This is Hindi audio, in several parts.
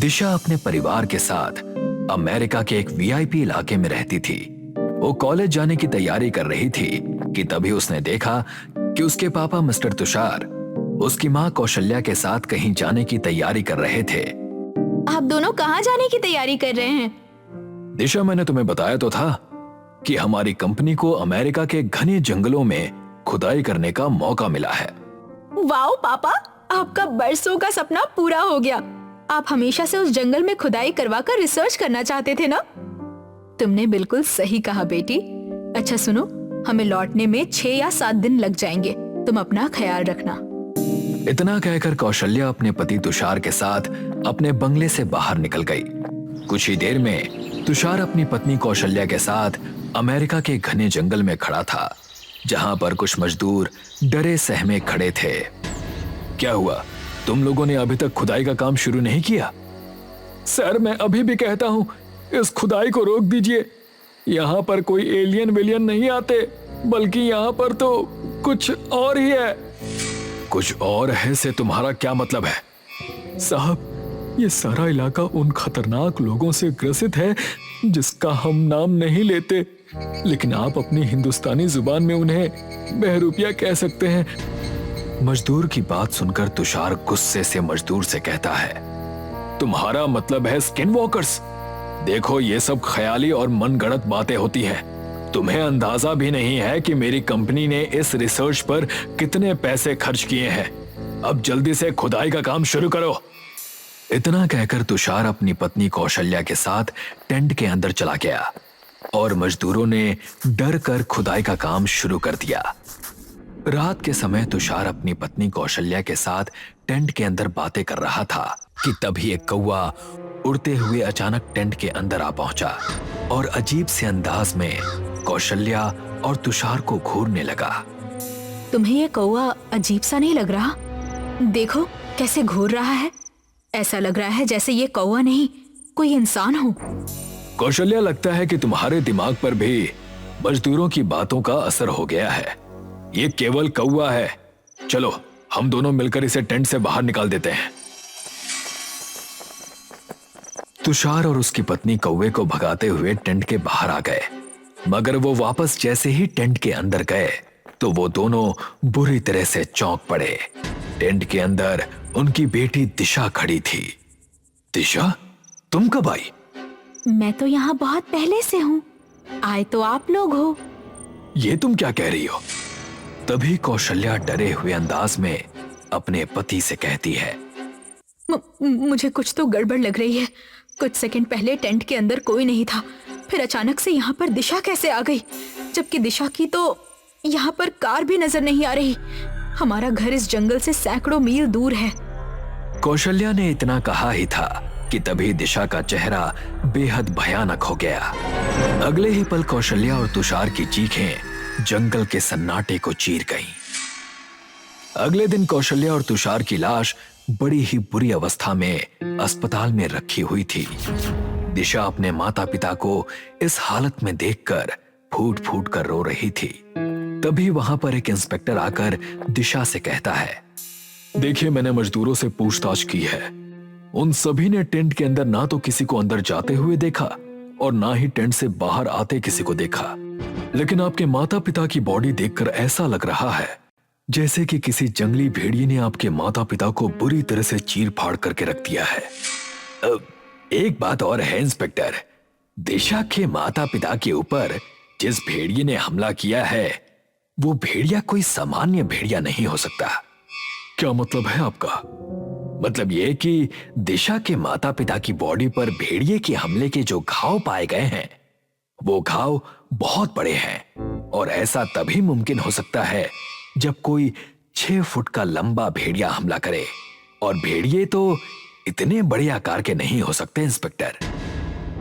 दिशा अपने परिवार के साथ अमेरिका के एक वीआईपी इलाके में रहती थी। वो कॉलेज जाने की तैयारी कर रही थी कि तभी उसने देखा कि उसके पापा मिस्टर तुषार उसकी माँ कौशल्या के साथ कहीं जाने की तैयारी कर रहे थे। आप दोनों कहाँ जाने की तैयारी कर रहे हैं? दिशा, मैंने तुम्हें बताया तो था कि हमारी कंपनी को अमेरिका के घने जंगलों में खुदाई करने का मौका मिला है। वाओ पापा, आपका बरसों का सपना पूरा हो गया। आप हमेशा से उस जंगल में खुदाई करवाकर रिसर्च करना चाहते थे ना? तुमने बिल्कुल सही कहा बेटी। अच्छा सुनो, हमें लौटने में 6 या 7 दिन लग जाएंगे। तुम अपना ख्याल रखना। इतना कहकर कौशल्या अपने पति तुषार के साथ अपने बंगले से बाहर निकल गई। कुछ ही देर में तुषार अपनी पत्नी कौशल्या के साथ अमेरिका के घने जंगल में खड़ा था, जहां पर कुछ मजदूर डरे सहमे खड़े थे। क्या हुआ? तुम लोगों ने अभी तक खुदाई का काम शुरू नहीं किया? सर, मैं अभी भी कहता हूँ, इस खुदाई को रोक दीजिए। यहाँ पर कोई एलियन वेलियन नहीं आते, बल्कि यहाँ पर तो कुछ और ही है। कुछ और है से तुम्हारा क्या मतलब है? साहब, ये सारा इलाका उन खतरनाक लोगों से ग्रसित है जिसका हम नाम नहीं लेते, लेकिन आप अपनी हिंदुस्तानी जुबान में उन्हें बहरूपिया कह सकते हैं। मजदूर की बात सुनकर तुषार गुस्से से मजदूर से कहता है, तुम्हारा मतलब है स्किन वॉकर्स? देखो, ये सब ख्याली और मनगढ़ंत बातें होती हैं। तुम्हें अंदाजा भी नहीं है कि मेरी कंपनी ने इस रिसर्च पर कितने पैसे खर्च किए हैं। अब जल्दी से खुदाई का काम शुरू करो। इतना कहकर तुषार अपनी पत्नी कौशल्या के साथ टेंट के अंदर चला गया और मजदूरों ने डर कर खुदाई का काम शुरू कर दिया। रात के समय तुषार अपनी पत्नी कौशल्या के साथ टेंट के अंदर बातें कर रहा था कि तभी एक कौवा उड़ते हुए अचानक टेंट के अंदर आ पहुंचा और अजीब से अंदाज में कौशल्या और तुषार को घूरने लगा। तुम्हें ये कौवा अजीब सा नहीं लग रहा? देखो कैसे घूर रहा है। ऐसा लग रहा है जैसे ये कौवा नहीं, कोई इंसान हो। कौशल्या, लगता है कि तुम्हारे दिमाग पर भी मजदूरों की बातों का असर हो गया है। ये केवल कौवा है। चलो, हम दोनों मिलकर इसे टेंट से बाहर निकाल देते हैं। तुषार और उसकी पत्नी कौवे को भगाते हुए टेंट के बाहर आ गए, मगर वो वापस जैसे ही टेंट के अंदर गए तो वो दोनों बुरी तरह से चौंक पड़े। टेंट के अंदर उनकी बेटी दिशा खड़ी थी। दिशा, तुम कब आई? मैं तो यहाँ बहुत पहले से हूँ। आए तो आप लोग हो। ये तुम क्या कह रही हो? तभी कौशल्या डरे हुए अंदाज में अपने पति से कहती है, मुझे कुछ तो गड़बड़ लग रही है। कुछ सेकंड पहले टेंट के अंदर कोई नहीं था, फिर अचानक से यहाँ पर दिशा कैसे आ गई? जबकि दिशा की तो यहाँ पर कार भी नजर नहीं आ रही। हमारा घर इस जंगल से सैकड़ों मील दूर है। कौशल्या ने इतना कहा ही था कि तभी दिशा का चेहरा बेहद भयानक हो गया। अगले ही पल कौशल्या और तुषार की चीखें जंगल के सन्नाटे को चीर गईं। अगले दिन कौशल्या और तुषार की लाश बड़ी ही बुरी अवस्था में अस्पताल में रखी हुई थी। दिशा अपने माता पिता को इस हालत में देखकर फूट फूट कर रो रही थी। तभी वहां पर एक इंस्पेक्टर आकर दिशा से कहता है, देखिए, मैंने मजदूरों से पूछताछ की है। उन सभी ने टेंट के अंदर ना तो किसी को अंदर जाते हुए देखा और ना ही टेंट से बाहर आते किसी को देखा। लेकिन आपके माता पिता की बॉडी देखकर ऐसा लग रहा है जैसे कि किसी जंगली भेड़िए ने आपके माता पिता को बुरी तरह से चीर फाड़ करके रख दिया है। एक बात और है इंस्पेक्टर, दिशा के माता पिता के ऊपर जिस भेड़िए ने हमला किया है वो भेड़िया कोई सामान्य भेड़िया नहीं हो सकता। क्या मतलब है आपका? मतलब ये कि दिशा के माता पिता की बॉडी पर भेड़िए के हमले के जो घाव पाए गए हैं वो घाव बहुत बड़े हैं और ऐसा तभी मुमकिन हो सकता है जब कोई 6 फुट का लंबा भेड़िया हमला करे, और भेड़िए तो इतने बड़े आकार के नहीं हो सकते इंस्पेक्टर।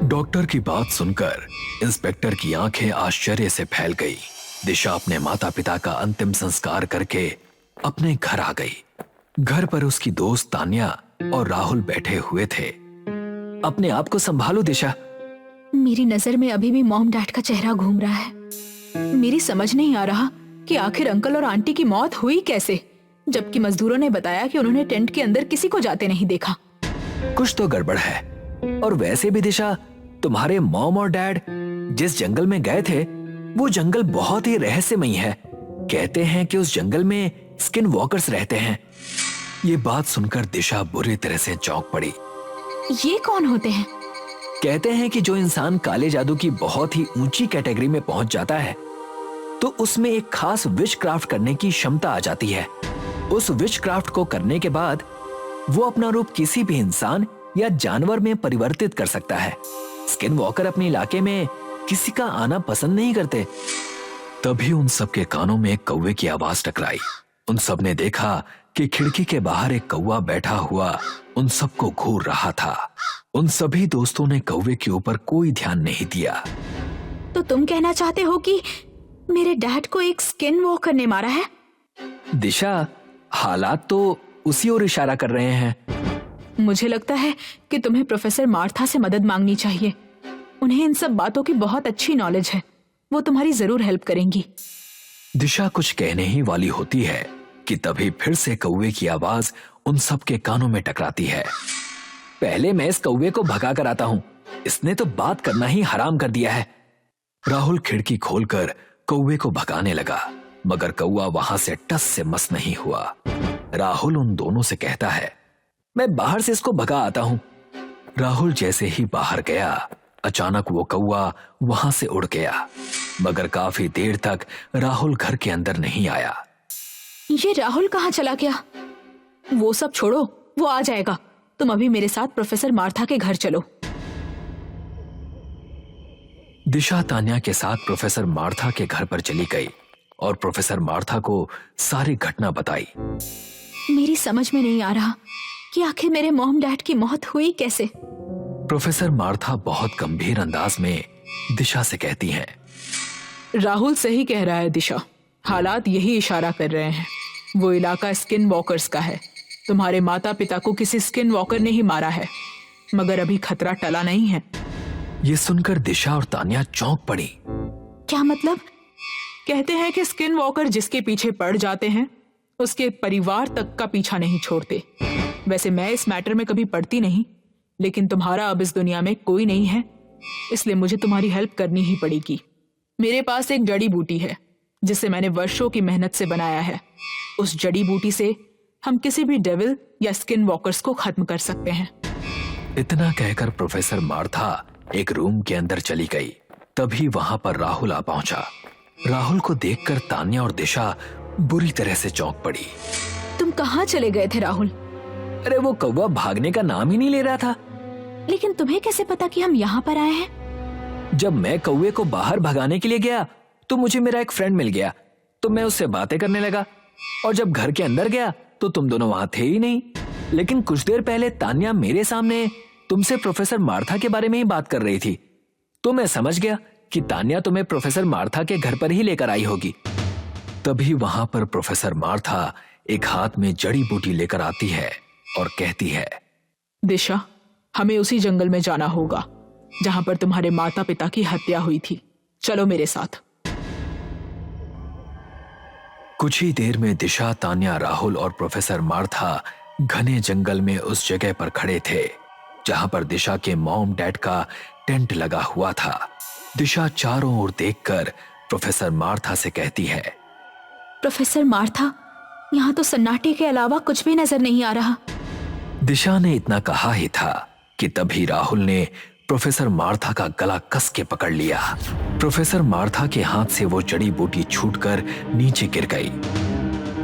डॉक्टर की बात सुनकर इंस्पेक्टर की आंखें आश्चर्य से फैल गई। दिशा अपने माता पिता का अंतिम संस्कार करके अपने घर आ गई। घर पर उसकी दोस्त तान्या और राहुल बैठे हुए थे। अपने आप को संभालो दिशा। मेरी नजर में अभी भी मॉम डैड का चेहरा घूम रहा है। मेरी समझ नहीं आ रहा कि आखिर अंकल और आंटी की मौत हुई कैसे, जबकि मजदूरों ने बताया कि उन्होंने टेंट के अंदर किसी को जाते नहीं देखा। कुछ तो गड़बड़ है। और वैसे भी दिशा, तुम्हारे मॉम और डैड जिस जंगल में गए थे वो जंगल बहुत ही रहस्यमयी है। कहते हैं कि उस जंगल में स्किन वॉकर्स रहते हैं। ये बात सुनकर दिशा बुरी तरह से चौंक पड़ी। ये कौन होते हैं? कहते हैं कि जो इंसान काले जादू की बहुत ही ऊंची कैटेगरी में पहुंच जाता है तो उसमें एक खास विश क्राफ्ट करने की क्षमता आ जाती है। उस विश क्राफ्ट को करने के बाद वो अपना रूप किसी भी इंसान या जानवर में परिवर्तित कर सकता है। स्किन वॉकर अपने इलाके में किसी का आना पसंद नहीं करते। तभी उन सबके कानों में एक कौवे की आवाज टकराई। उन सब ने देखा कि खिड़की के बाहर एक कौवा बैठा हुआ उन सबको घूर रहा था। उन सभी दोस्तों ने कौवे के ऊपर कोई ध्यान नहीं दिया। तो तुम कहना चाहते हो कि मेरे डैड को एक स्किन वॉकर ने मारा है? दिशा, हालात तो उसी ओर इशारा कर रहे हैं। मुझे लगता है कि तुम्हें प्रोफेसर मार्था से मदद मांगनी चाहिए। उन्हें इन सब बातों की बहुत अच्छी नॉलेज है। वो तुम्हारी जरूर हेल्प करेंगी। दिशा कुछ कहने ही वाली होती है कि तभी फिर से कौवे की आवाज उन सब के कानों में टकराती है। पहले मैं इस कौवे को भगा कर आता हूँ, इसने तो बात करना ही हराम कर दिया है। राहुल खिड़की खोलकर कौवे को भगाने लगा, मगर कौवा वहां से टस से मस नहीं हुआ। राहुल उन दोनों से कहता है, मैं बाहर से इसको भगा आता हूँ। राहुल जैसे ही बाहर गया, अचानक वो कौवा वहां से उड़ गया, मगर काफी देर तक राहुल घर के अंदर नहीं आया। ये राहुल कहाँ चला गया? वो सब छोड़ो, वो आ जाएगा। तुम अभी मेरे साथ प्रोफेसर मार्था के घर चलो। दिशा तान्या के साथ प्रोफेसर मार्था के घर पर चली गई और प्रोफेसर मार्था को सारी घटना बताई। मेरी समझ में नहीं आ रहा कि आखिर मेरे मॉम डैड की मौत हुई कैसे। प्रोफेसर मार्था बहुत गंभीर अंदाज में दिशा से कहती हैं, राहुल सही कह रहा है दिशा, हालात यही इशारा कर रहे हैं। वो इलाका स्किन वॉकर्स का है। तुम्हारे माता पिता को किसी स्किन वॉकर ने ही मारा है, मगर अभी खतरा टला नहीं है। ये सुनकर दिशा और तान्या चौंक पड़ी। क्या मतलब? कहते हैं कि स्किन वॉकर जिसके पीछे पड़ जाते हैं उसके परिवार तक का पीछा नहीं छोड़ते। वैसे मैं इस मैटर में कभी पड़ती नहीं, लेकिन तुम्हारा अब इस दुनिया में कोई नहीं है, इसलिए मुझे तुम्हारी हेल्प करनी ही पड़ेगी। मेरे पास एक जड़ी बूटी है जिसे मैंने वर्षों की मेहनत से बनाया है। उस जड़ी बूटी से हम किसी भी डेविल या स्किन वॉकर्स को खत्म कर सकते हैं। इतना कहकर प्रोफेसर मार्था एक रूम के अंदर चली गई। तभी वहां पर राहुल आ पहुंचा। राहुल को देखकर तान्या और दिशा बुरी तरह से चौंक पड़ी। तुम कहाँ चले गए थे राहुल? अरे वो कौवा भागने का नाम ही नहीं ले रहा था। लेकिन तुम्हें कैसे पता कि हम यहाँ पर आए हैं? जब मैं कौवे को बाहर भगाने के लिए गया तो मुझे मेरा एक फ्रेंड मिल गया, तो मैं उससे बातें करने लगा। और जब घर के अंदर गया तो तुम दोनों वहां थे ही नहीं। लेकिन कुछ देर पहले तान्या मेरे सामने तुमसे प्रोफेसर मार्था के बारे में ही बात कर रही थी, तो मैं समझ गया कि तान्या तुम्हें प्रोफेसर मार्था के घर पर ही लेकर आई होगी। तभी वहां पर प्रोफेसर मार्था एक हाथ में जड़ी बूटी लेकर आती है और कहती है, दिशा, हमें उसी जंगल में जाना होगा जहां पर तुम्हारे माता पिता की हत्या हुई थी। चलो मेरे साथ। कुछ ही देर में दिशा, तान्या, राहुल और प्रोफेसर मार्था घने जंगल में उस जगह पर खड़े थे जहां पर दिशा के मॉम डैड का टेंट लगा हुआ था। दिशा चारों ओर देखकर प्रोफेसर मार्था से कहती है, प्रोफेसर मार्था, यहाँ तो सन्नाटे के अलावा कुछ भी नजर नहीं आ रहा। दिशा ने इतना कहा ही था कि तभी राहुल ने प्रोफेसर मार्था का गला कस के पकड़ लिया। प्रोफेसर मार्था के हाथ से वो जड़ी बूटी छूटकर नीचे गिर गई।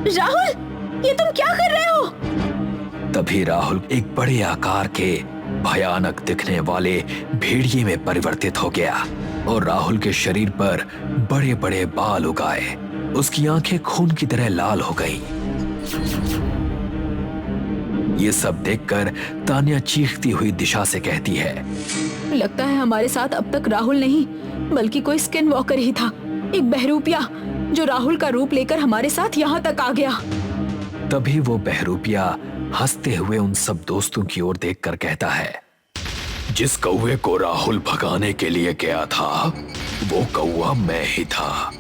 राहुल, ये तुम क्या कर रहे हो? तभी राहुल एक बड़े आकार के भयानक दिखने वाले भेड़िए में परिवर्तित हो गया और राहुल के शरीर पर बड़े बड़े बाल उगाए। उसकी आंखें खून की तरह लाल हो गईं। ये सब देखकर तान्या चीखती हुई दिशा से कहती है, लगता है हमारे साथ अब तक राहुल नहीं बल्कि कोई स्किन वॉकर ही था, एक बहरूपिया जो राहुल का रूप लेकर हमारे साथ यहाँ तक आ गया। तभी वो बहरूपिया हंसते हुए उन सब दोस्तों की ओर देखकर कहता है, जिस कौवे को राहुल भगाने के लिए गया था वो कौवा मैं ही था।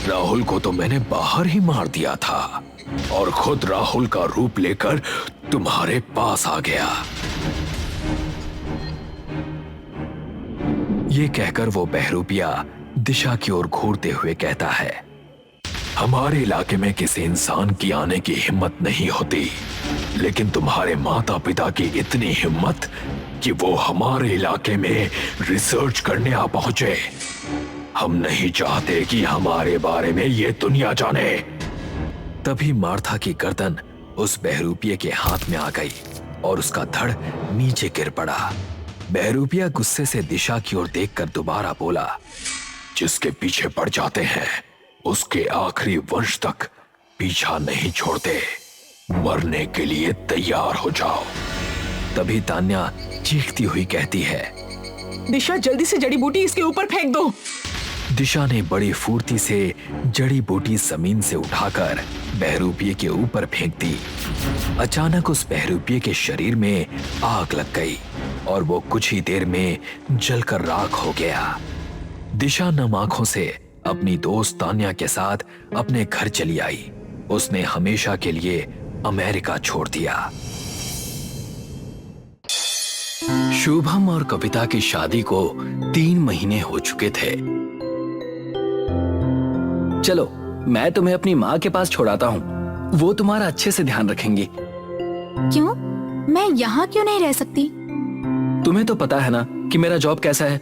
राहुल को तो मैंने बाहर ही मार दिया था और खुद राहुल का रूप लेकर तुम्हारे पास आ गया। ये कहकर वो बहरूपिया दिशा की ओर घूरते हुए कहता है, हमारे इलाके में किसी इंसान की आने की हिम्मत नहीं होती, लेकिन तुम्हारे माता पिता की इतनी हिम्मत कि वो हमारे इलाके में रिसर्च करने आ पहुंचे। हम नहीं चाहते कि हमारे बारे में ये दुनिया जाने। तभी मार्था की गर्दन उस बहरूपिये के हाथ में आ गई और उसका धड़ नीचे गिर पड़ा। बहरूपिया गुस्से से दिशा की ओर देखकर दोबारा बोला, जिसके पीछे पड़ जाते हैं उसके आखिरी वंश तक पीछा नहीं छोड़ते। मरने के लिए तैयार हो जाओ। तभी तान्या चीखती हुई कहती है, दिशा जल्दी से जड़ी बूटी इसके ऊपर फेंक दो। दिशा ने बड़ी फुर्ती से जड़ी बूटी जमीन से उठाकर बहरूपिये के ऊपर फेंक दी। अचानक उस बहरूपिये के शरीर में आग लग गई और वो कुछ ही देर में जलकर राख हो गया। दिशा नम आंखों से अपनी दोस्त तान्या के साथ अपने घर चली आई। उसने हमेशा के लिए अमेरिका छोड़ दिया। शुभम और कविता की शादी को 3 महीने हो चुके थे। चलो मैं तुम्हें अपनी माँ के पास छोड़ाता हूँ, वो तुम्हारा अच्छे से ध्यान रखेंगी। क्यों? मैं यहाँ क्यों नहीं रह सकती? तुम्हें तो पता है ना कि मेरा जॉब कैसा है,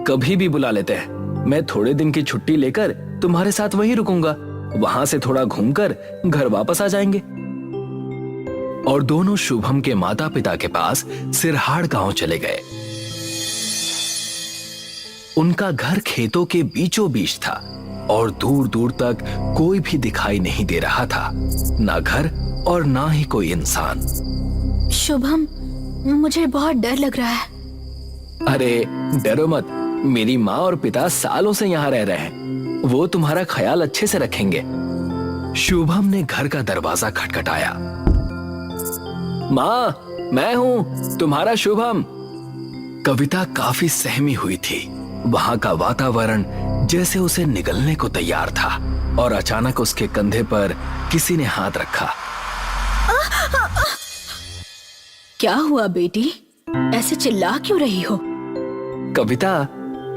कभी भी बुला लेते हैं। मैं थोड़े दिन की छुट्टी लेकर तुम्हारे साथ वहीं रुकूंगा, वहां से थोड़ा घूमकर घर वापस आ जाएंगे। और दोनों शुभम के माता पिता के पास सिरहाड़ गांव चले गए। उनका घर खेतों के बीचों बीच था और दूर दूर तक कोई भी दिखाई नहीं दे रहा था, ना घर और ना ही कोई इंसान। शुभम, मुझे बहुत डर लग रहा है। अरे डरो मत, मेरी माँ और पिता सालों से यहाँ रह रहे हैं, वो तुम्हारा ख्याल अच्छे से रखेंगे। शुभम ने घर का दरवाजा खटखटाया। माँ, मैं हूँ, तुम्हारा शुभम। कविता काफी सहमी हुई थी। वहां का वातावरण जैसे उसे निगलने को तैयार था और अचानक उसके कंधे पर किसी ने हाथ रखा। क्या हुआ बेटी? ऐसे चिल्ला क्यों रही हो? कविता,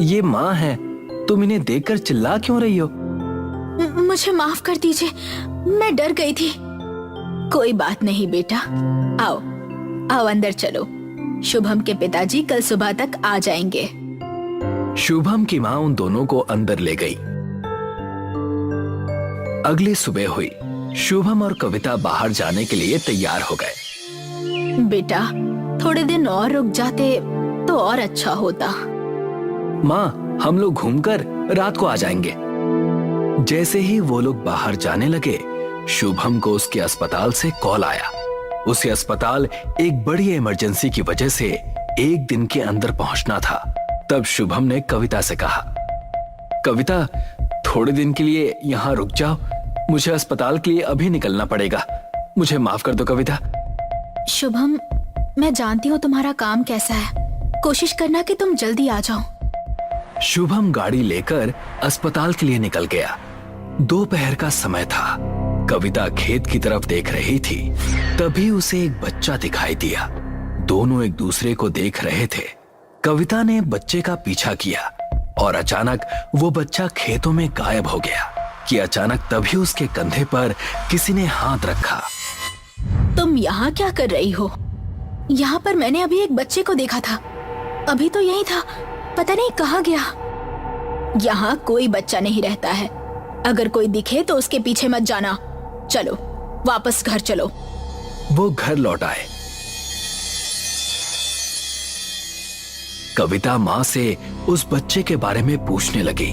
ये माँ है, तुम इन्हें देखकर चिल्ला क्यों रही हो? मुझे माफ कर दीजिए, मैं डर गई थी। कोई बात नहीं बेटा, आओ आओ अंदर चलो। शुभम के पिताजी कल सुबह तक आ जाएंगे। शुभम की माँ उन दोनों को अंदर ले गई। अगली सुबह हुई। शुभम और कविता बाहर जाने के लिए तैयार हो गए। बेटा, थोड़े दिन और रुक जाते तो और अच्छा होता। माँ, हम लोग घूमकर रात को आ जाएंगे। जैसे ही वो लोग बाहर जाने लगे, शुभम को उसके अस्पताल से कॉल आया। उसे अस्पताल एक बड़ी इमरजेंसी की वजह से 1 दिन के अंदर पहुंचना था। तब शुभम ने कविता से कहा, कविता, थोड़े दिन के लिए यहाँ रुक जाओ, मुझे अस्पताल के लिए अभी निकलना पड़ेगा, मुझे माफ कर दो कविता। शुभम, मैं जानती हूँ तुम्हारा काम कैसा है, कोशिश करना कि तुम जल्दी आ जाओ। शुभम गाड़ी लेकर अस्पताल के लिए निकल गया। दोपहर का समय था। कविता खेत की तरफ देख रही थी। तभी उसे एक बच्चा दिखाई दिया। दोनों एक दूसरे को देख रहे थे। कविता ने बच्चे का पीछा किया और अचानक वो बच्चा खेतों में गायब हो गया कि अचानक तभी उसके कंधे पर किसी ने हाथ रखा। तुम यहाँ क्या कर रही हो? यहाँ पर मैंने अभी एक बच्चे को देखा था, अभी तो यही था, पता नहीं कहाँ गया। यहाँ कोई बच्चा नहीं रहता है, अगर कोई दिखे तो उसके पीछे मत जाना। चलो वापस घर चलो। वो घर लौट आए। कविता माँ से उस बच्चे के बारे में पूछने लगी।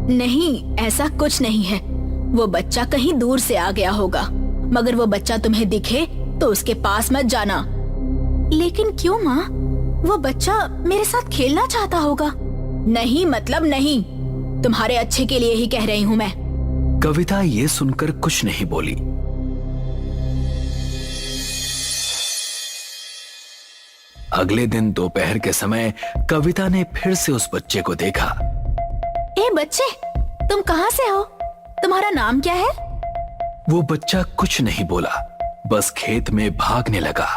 नहीं, ऐसा कुछ नहीं है, वो बच्चा कहीं दूर से आ गया होगा, मगर वो बच्चा तुम्हें दिखे तो उसके पास मत जाना। लेकिन क्यों माँ? वो बच्चा मेरे साथ खेलना चाहता होगा। नहीं मतलब नहीं, तुम्हारे अच्छे के लिए ही कह रही हूँ मैं। कविता ये सुनकर कुछ नहीं बोली। अगले दिन दोपहर के समय कविता ने फिर से उस बच्चे को देखा। ए बच्चे, तुम कहाँ से हो? तुम्हारा नाम क्या है? वो बच्चा कुछ नहीं बोला, बस खेत में भागने लगा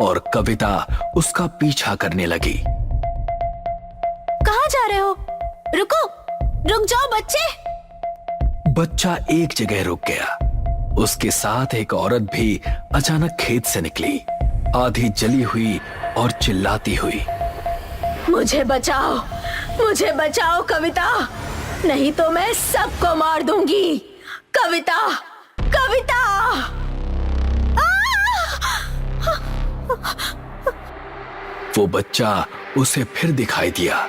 और कविता उसका पीछा करने लगी। कहाँ जा रहे हो? रुको, रुक जाओ बच्चे। बच्चा एक जगह रुक गया। उसके साथ एक औरत भी अचानक खेत से निकली, आधी जली हुई और चिल्लाती हुई। मुझे बचाओ कविता, नहीं तो मैं सबको मार दूंगी। कविता, कविता। वो बच्चा उसे फिर दिखाई दिया,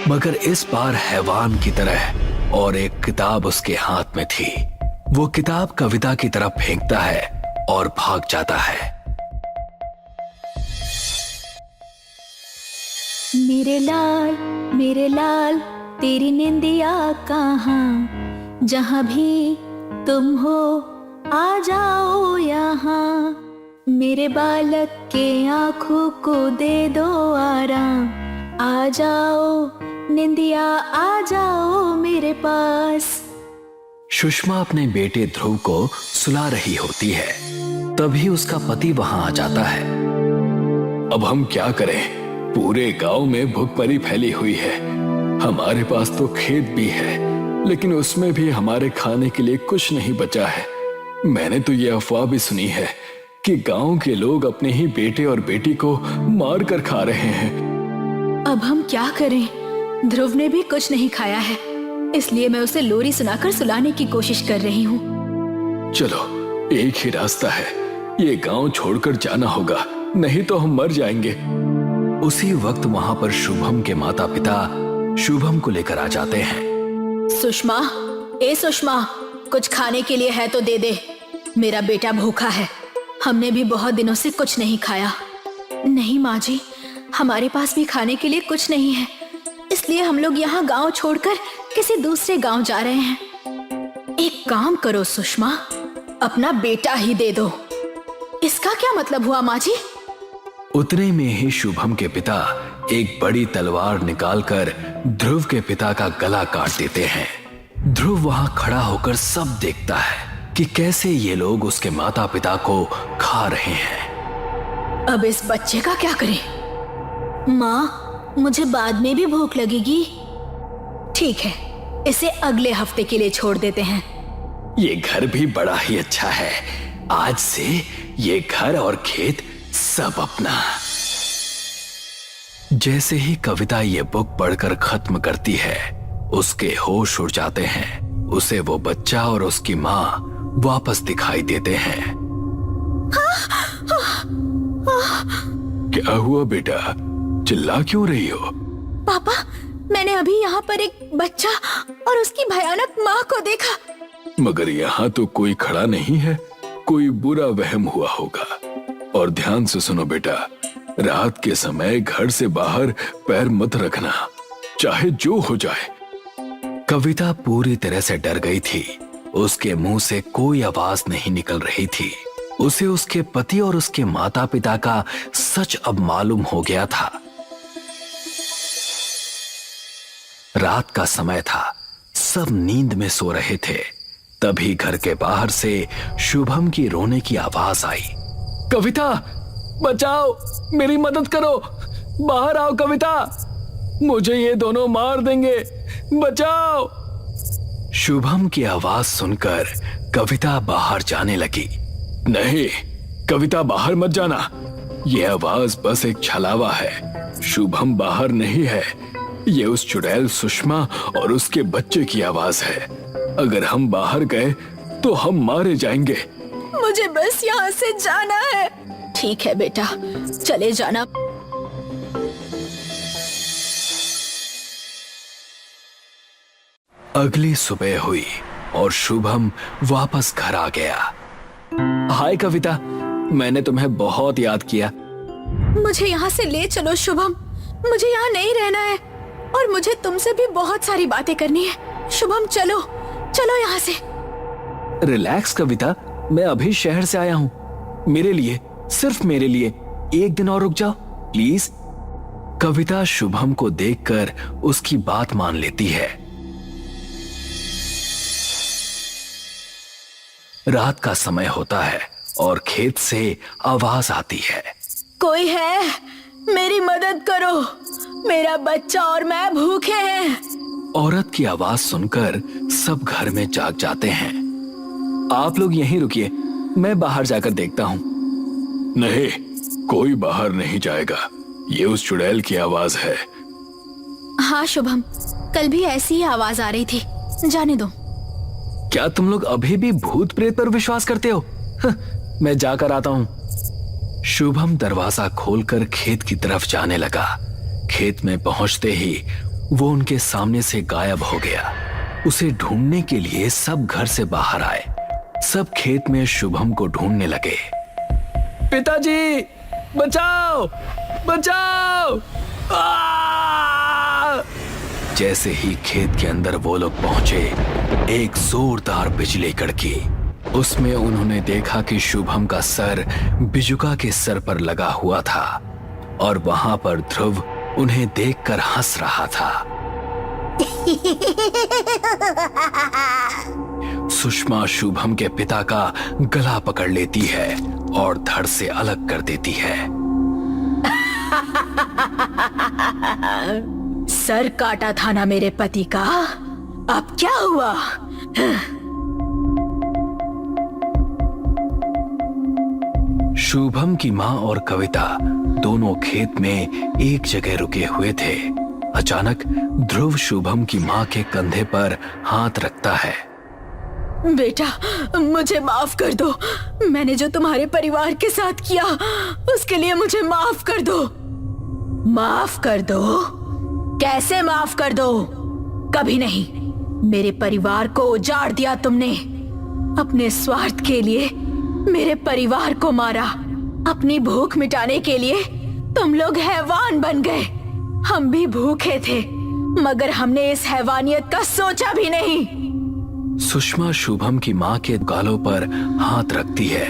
मगर इस बार हैवान की तरह, और एक किताब उसके हाथ में थी। वो किताब कविता की तरफ फेंकता है और भाग जाता है। मेरे लाल तेरी निंदिया कहाँ, जहाँ भी तुम हो आ जाओ यहाँ। मेरे बालक के आंखों को दे दो आराम, आ जाओ निंदिया आ जाओ मेरे पास। सुषमा अपने बेटे ध्रुव को सुला रही होती है, तभी उसका पति वहां आ जाता है। अब हम क्या करें? पूरे गांव में भूखमरी फैली हुई है। हमारे पास तो खेत भी है, लेकिन उसमें भी हमारे खाने के लिए कुछ नहीं बचा है। मैंने तो ये अफवाह भी सुनी है कि गांव के लोग अपने ही बेटे और बेटी को मार कर खा रहे हैं। अब हम क्या करें? ध्रुव ने भी कुछ नहीं खाया है, इसलिए मैं उसे लोरी सुनाकर सुलाने की कोशिश कर रही हूँ। चलो, एक ही रास्ता है, ये गांव छोड़कर जाना होगा, नहीं तो हम मर जाएंगे। उसी वक्त वहां पर शुभम के माता पिता शुभम को लेकर आ जाते हैं। सुषमा, सुषमा, कुछ खाने के लिए है तो दे दे। मेरा बेटा भूखा है, हमने भी बहुत दिनों से कुछ नहीं खाया। नहीं माँ जी, हमारे पास भी खाने के लिए कुछ नहीं है, इसलिए हम लोग यहाँ गांव छोड़कर किसी दूसरे गांव जा रहे हैं। एक काम करो सुषमा, अपना बेटा ही दे दो। इसका क्या मतलब हुआ माँ जी? उतने में ही शुभम के पिता एक बड़ी तलवार निकालकर ध्रुव के पिता का गला काट देते हैं। ध्रुव वहां खड़ा होकर सब देखता है कि कैसे ये लोग उसके माता पिता को खा रहे हैं। अब इस बच्चे का क्या करें? माँ, मुझे बाद में भी भूख लगेगी। ठीक है, इसे अगले हफ्ते के लिए छोड़ देते हैं। ये घर भी बड़ा ही अच्छा है, आज से ये घर और खेत सब अपना। जैसे ही कविता ये बुक पढ़कर खत्म करती है, उसके होश उड़ जाते हैं। उसे वो बच्चा और उसकी माँ वापस दिखाई देते हैं। क्या हुआ बेटा, चिल्ला क्यों रही हो? पापा, मैंने अभी यहाँ पर एक बच्चा और उसकी भयानक माँ को देखा। मगर यहाँ तो कोई खड़ा नहीं है, कोई बुरा वहम हुआ होगा। और ध्यान से सुनो बेटा, रात के समय घर से बाहर पैर मत रखना, चाहे जो हो जाए। कविता पूरी तरह से डर गई थी। उसके मुंह से कोई आवाज नहीं निकल रही थी। उसे उसके पति और उसके माता पिता का सच अब मालूम हो गया था। रात का समय था, सब नींद में सो रहे थे। तभी घर के बाहर से शुभम की रोने की आवाज आई। कविता, बचाओ, मेरी मदद करो, बाहर आओ कविता, मुझे ये दोनों मार देंगे, बचाओ। शुभम की आवाज सुनकर कविता बाहर जाने लगी। नहीं कविता, बाहर मत जाना, ये आवाज बस एक छलावा है। शुभम बाहर नहीं है, ये उस चुड़ैल सुषमा और उसके बच्चे की आवाज है। अगर हम बाहर गए तो हम मारे जाएंगे। मुझे बस यहाँ से जाना है। ठीक है बेटा, चले जाना। अगली सुबह हुई और शुभम वापस घर आ गया। हाय कविता, मैंने तुम्हें बहुत याद किया। मुझे यहाँ से ले चलो शुभम, मुझे यहाँ नहीं रहना है और मुझे तुमसे भी बहुत सारी बातें करनी है। शुभम चलो, चलो यहाँ से। रिलैक्स कविता, मैं अभी शहर से आया हूँ। मेरे लिए, सिर्फ मेरे लिए एक दिन और रुक जाओ प्लीज। कविता शुभम को देखकर उसकी बात मान लेती है। रात का समय होता है और खेत से आवाज आती है। कोई है? मेरी मदद करो, मेरा बच्चा और मैं भूखे हैं। औरत की आवाज सुनकर सब घर में जाग जाते हैं। आप लोग यहीं रुकिए, मैं बाहर जाकर देखता हूं। नहीं, कोई बाहर नहीं जाएगा। ये उस चुड़ैल की आवाज है। हाँ शुभम, कल भी ऐसी ही आवाज आ रही थी, जाने दो। क्या तुम लोग अभी भी भूत प्रेत पर विश्वास करते हो? मैं जाकर आता हूं। शुभम दरवाजा खोलकर खेत की तरफ जाने लगा। खेत में पहुंचते ही वो उनके सामने से गायब हो गया। उसे ढूंढने के लिए सब घर से बाहर आए। सब खेत में शुभम को ढूंढने लगे। पिताजी, बचाओ, बचाओ! जैसे ही खेत के अंदर वो लोग पहुंचे, एक जोरदार बिजली कड़की। उसमें उन्होंने देखा कि शुभम का सर बिजुका के सर पर लगा हुआ था और वहां पर ध्रुव उन्हें देखकर हंस रहा था। सुषमा शुभम के पिता का गला पकड़ लेती है और धड़ से अलग कर देती है। सर काटा था ना मेरे पति का, अब क्या हुआ? शुभम की माँ और कविता दोनों खेत में एक जगह रुके हुए थे। अचानक ध्रुव शुभम की माँ के कंधे पर हाथ रखता है। बेटा, मुझे माफ कर दो। मैंने जो तुम्हारे परिवार के साथ किया, उसके लिए मुझे माफ कर दो। माफ कर दो? कैसे माफ कर दो? कभी नहीं। मेरे परिवार को उजाड़ दिया तुमने। अपने स्वार्थ के लिए मेरे परिवार को मारा। अपनी भूख मिटाने के लिए तुम लोग हैवान बन गए। हम भी भूखे थे, मगर हमने इस हैवानियत का सोचा भी नहीं। सुषमा शुभम की माँ के गालों पर हाथ रखती है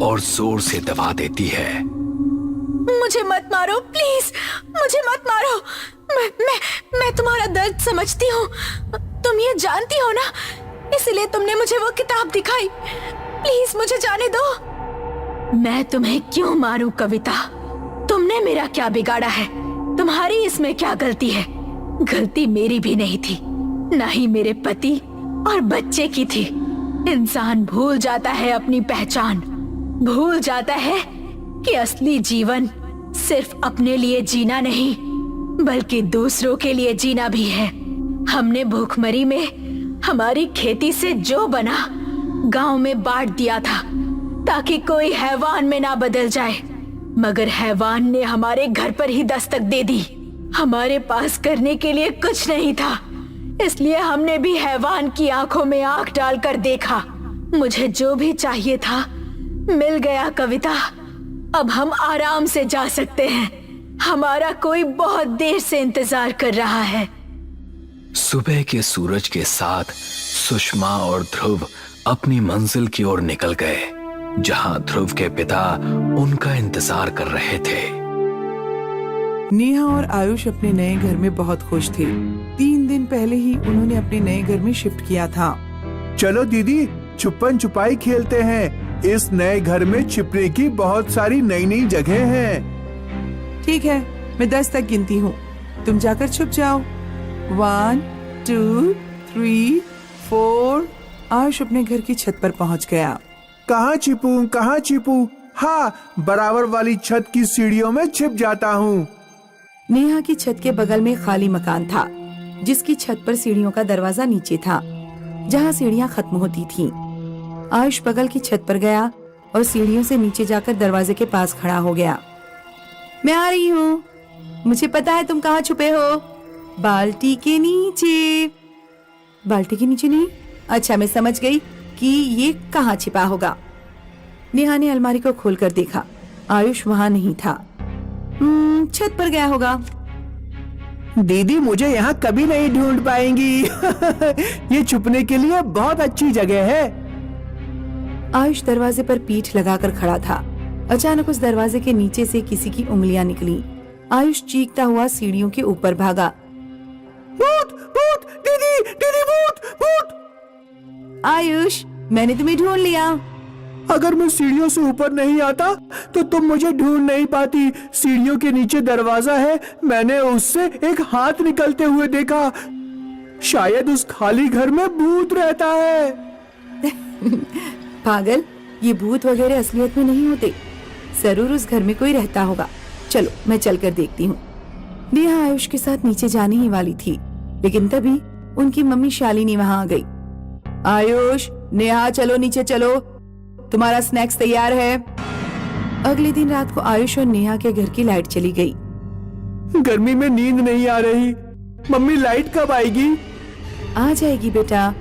और जोर से दबा देती है। मुझे मत मारो, प्लीज, मुझे मत मारो। मैं तुम्हारा दर्द समझती हूँ। तुम ये जानती हो ना, इसलिए तुमने मुझे वो किताब दिखाई। प्लीज मुझे जाने दो। मैं तुम्हें क्यों मारूं कविता? तुमने मेरा क्या बिगाड़ा है? तुम्हारी इसमें क्या गलती है? गलती मेरी भी नहीं थी, ना ही मेरे पति और बच्चे की थी। इंसान भूल जाता है अपनी पहचान, भूल जाता है कि असली जीवन सिर्फ अपने लिए जीना नहीं, बल्कि दूसरों के लिए जीना भी है। हमने भूखमरी में हमारी खेती से जो बना गांव में बांट दिया था, ताकि कोई हैवान में ना बदल जाए, मगर हैवान ने हमारे घर पर ही दस्तक दे दी। हमारे पास करने के लिए कुछ नहीं था, इसलिए हमने भी हैवान की आंखों में आंख डालकर देखा। मुझे जो भी चाहिए था मिल गया कविता। अब हम आराम से जा सकते हैं। हमारा कोई बहुत देर से इंतजार कर रहा है। सुबह के सूरज के साथ सुषमा और ध्रुव अपनी मंजिल की ओर निकल गए, जहां ध्रुव के पिता उनका इंतजार कर रहे थे। नेहा और आयुष अपने नए घर में बहुत खुश थे। 3 दिन पहले ही उन्होंने अपने नए घर में शिफ्ट किया था। चलो दीदी, छुपन छुपाई खेलते हैं। इस नए घर में छिपने की बहुत सारी नई नई जगह हैं। ठीक है, मैं 10 तक गिनती हूँ, तुम जाकर छुप जाओ। 1 2 3 4। आयुष अपने घर की छत पर पहुँच गया। कहाँ छिपूं, कहाँ छिपूं? हाँ, बराबर वाली छत की सीढ़ियों में छिप जाता हूँ। नेहा की छत के बगल में खाली मकान था, जिसकी छत पर सीढ़ियों का दरवाजा नीचे था, जहाँ सीढ़ियाँ खत्म होती थीं। आयुष बगल की छत पर गया और सीढ़ियों से नीचे जाकर दरवाजे के पास खड़ा हो गया। मैं आ रही हूँ, मुझे पता है तुम कहाँ छुपे हो। बाल्टी के नीचे। बाल्टी के नीचे नहीं? अच्छा, मैं समझ गई कि ये कहाँ छिपा होगा। नेहा ने अलमारी को खोलकर देखा, आयुष वहाँ नहीं था। छत पर गया होगा। दीदी मुझे यहाँ कभी नहीं ढूंढ पाएंगी। ये छुपने के लिए बहुत अच्छी जगह है। आयुष दरवाजे पर पीठ लगाकर खड़ा था। अचानक उस दरवाजे के नीचे से किसी की उंगलियां निकली। आयुष चीखता हुआ सीढ़ियों के ऊपर भागा। भूत, भूत, दीदी, दीदी, भूत, भूत। आयुष, मैंने तुम्हें ढूंढ लिया। अगर मैं सीढ़ियों से ऊपर नहीं आता तो तुम मुझे ढूंढ नहीं पाती। सीढ़ियों के नीचे दरवाजा है, मैंने उससे एक हाथ निकलते हुए देखा। शायद उस खाली घर में भूत रहता है। पागल, ये भूत वगैरह असलियत में नहीं होते। जरूर उस घर में कोई रहता होगा। चलो मैं चलकर देखती हूँ। नेहा आयुष के साथ नीचे जाने ही वाली थी, लेकिन तभी उनकी मम्मी शालिनी वहां आ गई। आयुष, नेहा, चलो नीचे चलो, तुम्हारा स्नैक्स तैयार है। अगले दिन रात को आयुष और नेहा के घर की लाइट चली गई। गर्मी में नींद नहीं आ रही। मम्मी, लाइट कब आएगी? आ जाएगी बेटा,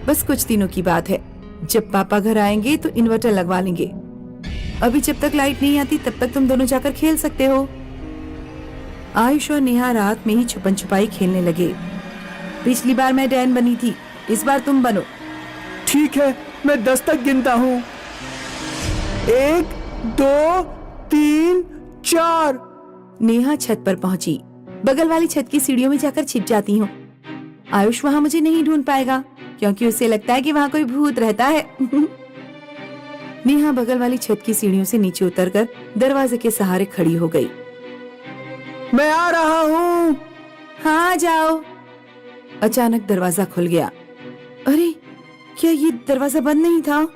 बस कुछ दिनों की बात है। जब पापा घर आएंगे तो इन्वर्टर लगवा लेंगे। अभी जब तक लाइट नहीं आती तब तक तुम दोनों जाकर खेल सकते हो। आयुष और नेहा रात में ही छुपन छुपाई खेलने लगे। पिछली बार मैं डैन बनी थी, इस बार तुम बनो। ठीक है, मैं 10 तक गिनता हूँ। 1 2 3 4। नेहा छत पर पहुंची। बगल वाली छत की सीढ़ियों में जाकर छिप जाती हूँ। आयुष वहां मुझे नहीं ढूंढ पाएगा क्योंकि उसे लगता है कि वहां कोई भूत रहता है। नेहा बगल वाली छत की सीढ़ियों से नीचे उतरकर दरवाजे के सहारे खड़ी हो गई। मैं आ रहा हूँ। हाँ, जाओ। अचानक दरवाजा खुल गया। अरे, क्या ये दरवाजा बंद नहीं था?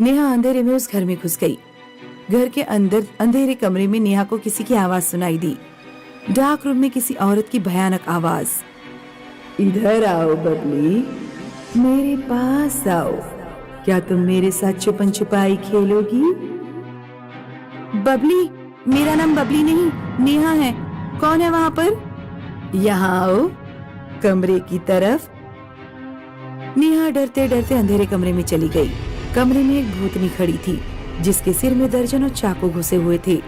नेहा अंधेरे में उस घर में घुस गई। घर के अंदर अंधेरे कमरे में नेहा को किसी की आवाज सुनाई दी। डार्क रूम में किसी औरत की भयानक आवाज। इधर आओ बबली, मेरे पास आओ। क्या तुम मेरे साथ छुपन छुपाई खेलोगी? बबली? मेरा नाम बबली नहीं, नेहा है। कौन है वहाँ पर? यहाँ आओ, कमरे की तरफ। नेहा डरते डरते अंधेरे कमरे में चली गई। कमरे में एक भूतनी खड़ी थी जिसके सिर में दर्जनों चाकू घुसे हुए थे।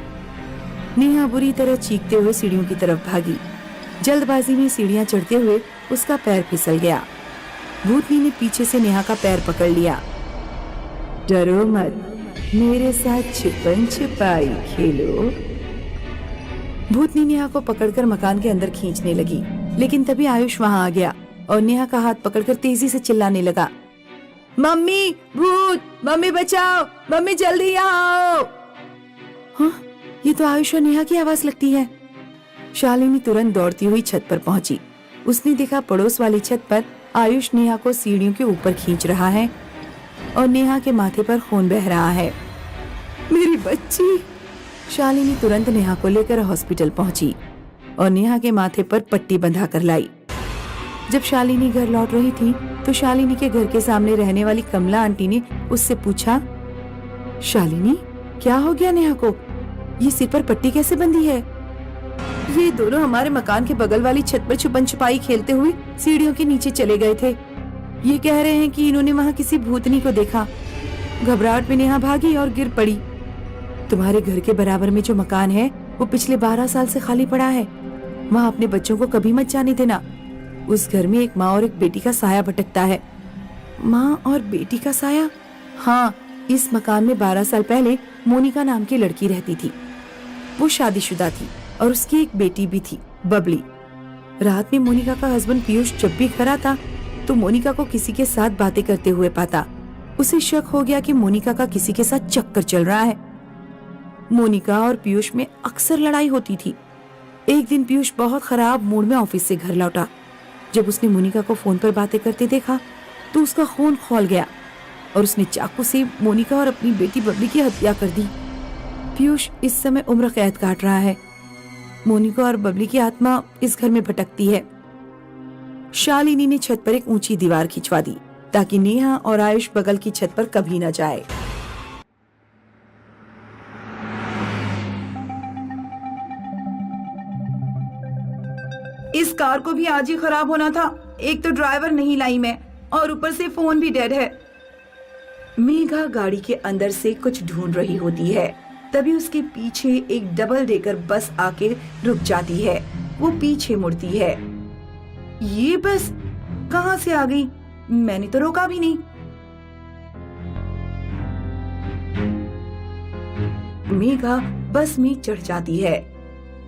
नेहा बुरी तरह चीखते हुए सीढ़ियों की तरफ भागी। जल्दबाजी में सीढ़ियां चढ़ते हुए उसका पैर फिसल गया। भूतनी ने पीछे से नेहा का पैर पकड़ लिया। डरो मत, मेरे साथ छुपन छुपाई खेलो। भूतनी नेहा को पकड़कर मकान के अंदर खींचने लगी, लेकिन तभी आयुष वहां आ गया और नेहा का हाथ पकड़कर तेजी से चिल्लाने लगा। मम्मी, भूत! मम्मी बचाओ! मम्मी जल्दी यहाँ आओ! हाँ, ये तो आयुष और नेहा की आवाज लगती है। शालिनी तुरंत दौड़ती हुई छत पर पहुंची। उसने देखा पड़ोस वाली छत पर आयुष नेहा को सीढ़ियों के ऊपर खींच रहा है और नेहा के माथे पर खून बह रहा है। मेरी बच्ची! शालिनी तुरंत नेहा को लेकर हॉस्पिटल पहुंची और नेहा के माथे पर पट्टी बंधा कर लाई। जब शालिनी घर लौट रही थी तो शालिनी के घर के सामने रहने वाली कमला आंटी ने उससे पूछा, शालिनी, क्या हो गया नेहा को? ये सिर पर पट्टी कैसे बंधी है? ये दोनों हमारे मकान के बगल वाली छत पर छुपन छुपाई खेलते हुए सीढ़ियों के नीचे चले गए थे। ये कह रहे हैं कि इन्होंने वहाँ किसी भूतनी को देखा। घबराहट में नेहा भागी और गिर पड़ी। तुम्हारे घर के बराबर में जो मकान है वो पिछले 12 साल से खाली पड़ा है। वहाँ अपने बच्चों को कभी मत जाने देना। उस घर में एक माँ और एक बेटी का साया भटकता है। माँ और बेटी का साया? हाँ, इस मकान में 12 साल पहले मोनिका नाम की लड़की रहती थी। वो शादीशुदा थी और उसकी एक बेटी भी थी, बबली। रात में मोनिका का हस्बैंड पीयूष जब भी घर आता तो मोनिका को किसी के साथ बातें करते हुए पाता। उसे शक हो गया कि मोनिका का किसी के साथ चक्कर चल रहा है। मोनिका और पीयूष में अक्सर लड़ाई होती थी। एक दिन पीयूष बहुत खराब मूड में ऑफिस से घर लौटा। जब उसने मोनिका को फोन पर बातें करते देखा तो उसका खून खौल गया और उसने चाकू से मोनिका और अपनी बेटी बबली की हत्या कर दी। पीयूष इस समय उम्र कैद काट रहा है। मोनिका और बबली की आत्मा इस घर में भटकती है। शालिनी ने छत पर एक ऊंची दीवार खिंचवा दी ताकि नेहा और आयुष बगल की छत पर कभी न जाए। इस कार को भी आज ही खराब होना था। एक तो ड्राइवर नहीं लाई मैं और ऊपर से फोन भी डेड है। मेघा गाड़ी के अंदर से कुछ ढूंढ रही होती है। तभी उसके पीछे एक डबल डेकर बस आके रुक जाती है। वो पीछे मुड़ती है। ये बस कहां से आ गई? मैंने तो रोका भी नहीं। मेघा बस में चढ़ जाती है।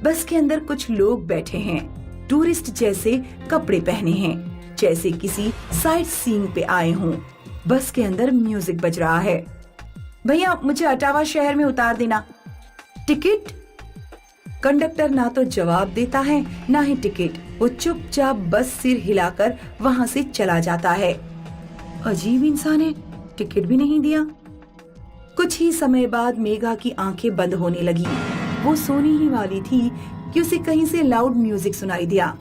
बस के अंदर कुछ लोग बैठे हैं। टूरिस्ट जैसे कपड़े पहने हैं, जैसे किसी साइट सीइंग पे आए हों। बस के अंदर म्यूजिक बज रहा है। भैया, मुझे अटावा शहर में उतार देना। टिकट? कंडक्टर ना तो जवाब देता है ना ही टिकट। वो चुपचाप बस सिर हिलाकर वहाँ से चला जाता है। अजीब इंसान है, टिकट भी नहीं दिया। कुछ ही समय बाद मेघा की आंखें बंद होने लगी। वो सोने ही वाली थी कि उसे कहीं से लाउड म्यूजिक सुनाई दिया।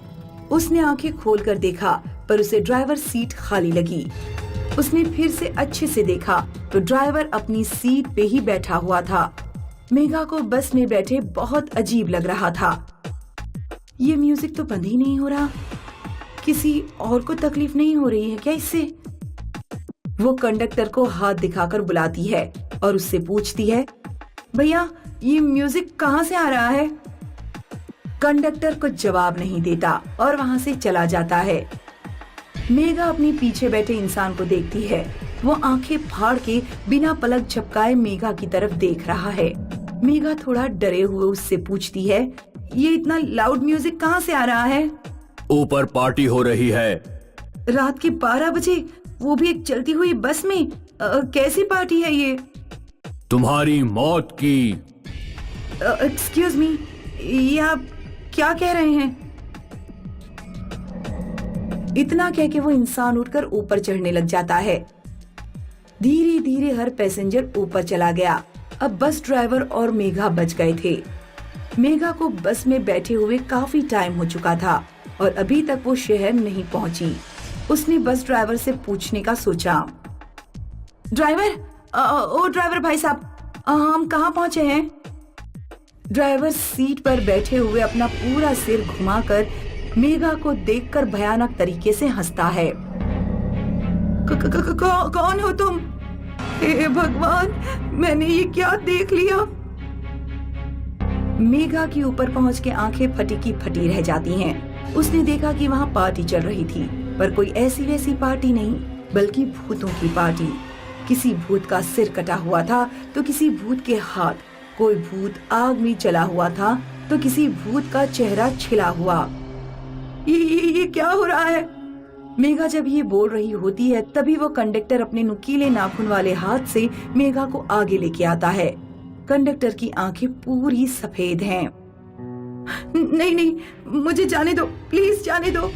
उसने आंखें खोलकर देखा पर उसे ड्राइवर सीट खाली लगी। उसने फिर से अच्छे से देखा तो ड्राइवर अपनी सीट पे ही बैठा हुआ था। मेघा को बस में बैठे बहुत अजीब लग रहा था। ये म्यूजिक तो बंद ही नहीं हो रहा। किसी और को तकलीफ नहीं हो रही है क्या इससे? वो कंडक्टर को हाथ दिखाकर बुलाती है और उससे पूछती है, भैया ये म्यूजिक कहाँ से आ रहा है? कंडक्टर कुछ जवाब नहीं देता और वहाँ से चला जाता है। मेघा अपने पीछे बैठे इंसान को देखती है। वो आंखें फाड़ के बिना पलक झपकाए मेघा की तरफ देख रहा है। मेघा थोड़ा डरे हुए उससे पूछती है, ये इतना लाउड म्यूजिक कहाँ से आ रहा है? ऊपर पार्टी हो रही है। रात के 12 बजे, वो भी एक चलती हुई बस में? कैसी पार्टी है ये? तुम्हारी मौत की। एक्सक्यूज मी, ये आप क्या कह रहे हैं? इतना कह के वो इंसान उठकर ऊपर चढ़ने लग जाता है। धीरे धीरे हर पैसेंजर ऊपर चला गया। अब बस ड्राइवर और मेघा बच गए थे। मेघा को बस में बैठे हुए काफी टाइम हो चुका था और अभी तक वो शहर नहीं पहुंची। उसने बस ड्राइवर से पूछने का सोचा, ड्राइवर, ओ ड्राइवर भाई साहब, हम कहाँ पहुंचे हैं? ड्राइवर सीट पर बैठे हुए अपना पूरा सिर घुमाकर मेघा को देखकर भयानक तरीके से हंसता है। कौन हो तुम? हे भगवान, मैंने ये क्या देख लिया? मेघा की ऊपर पहुंच के आंखें फटी की फटी रह जाती हैं। उसने देखा कि वहाँ पार्टी चल रही थी, पर कोई ऐसी वैसी पार्टी नहीं, बल्कि भूतों की पार्टी। किसी भूत का सिर कटा हुआ था तो किसी भूत के हाथ, कोई भूत आग में जला हुआ था तो किसी भूत का चेहरा छिला हुआ। ये क्या हो रहा है? मेघा जब ये बोल रही होती है तभी वो कंडक्टर अपने नुकीले नाखून वाले हाथ से मेघा को आगे लेके आता है। कंडक्टर की आंखें पूरी सफेद हैं। नहीं नहीं, मुझे जाने दो, प्लीज जाने दो।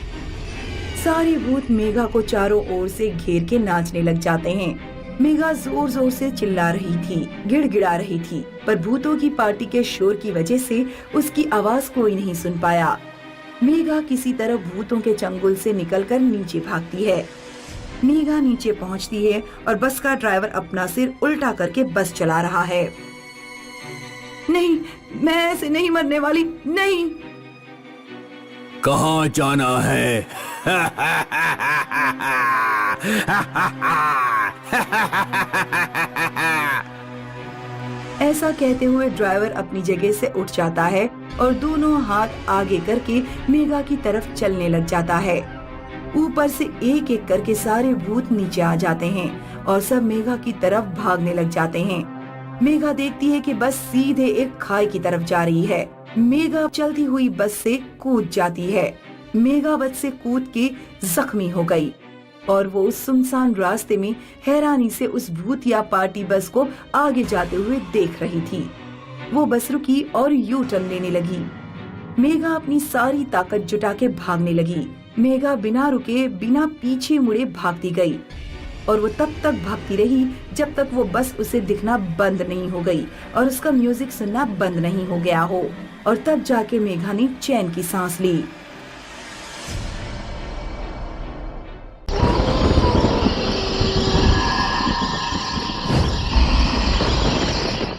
सारे भूत मेघा को चारों ओर से घेर के नाचने लग जाते हैं। मेघा जोर जोर से चिल्ला रही थी, गिड़गिड़ा रही थी, पर भूतों की पार्टी के शोर की वजह से उसकी आवाज कोई नहीं सुन पाया। मेघा किसी तरह भूतों के चंगुल से निकलकर नीचे भागती है। मेघा नीचे पहुंचती है और बस का ड्राइवर अपना सिर उल्टा करके बस चला रहा है। नहीं, मैं ऐसे नहीं मरने वाली, नहीं। कहाँ जाना है? ऐसा कहते हुए ड्राइवर अपनी जगह से उठ जाता है और दोनों हाथ आगे करके मेघा की तरफ चलने लग जाता है। ऊपर से एक एक करके सारे भूत नीचे आ जाते हैं और सब मेघा की तरफ भागने लग जाते हैं। मेघा देखती है कि बस सीधे एक खाई की तरफ जा रही है। मेघा चलती हुई बस से कूद जाती है। मेघा बस से कूद के जख्मी हो गई और वो उस सुनसान रास्ते में हैरानी से उस भूतिया पार्टी बस को आगे जाते हुए देख रही थी। वो बस रुकी और यू टर्न लेने लगी। मेघा अपनी सारी ताकत जुटा के भागने लगी। मेघा बिना रुके, बिना पीछे मुड़े भागती गई और वो तब तक भागती रही जब तक वो बस उसे दिखना बंद नहीं हो गई और उसका म्यूजिक सुनना बंद नहीं हो गया हो। और तब जाके मेघा ने चैन की सांस ली।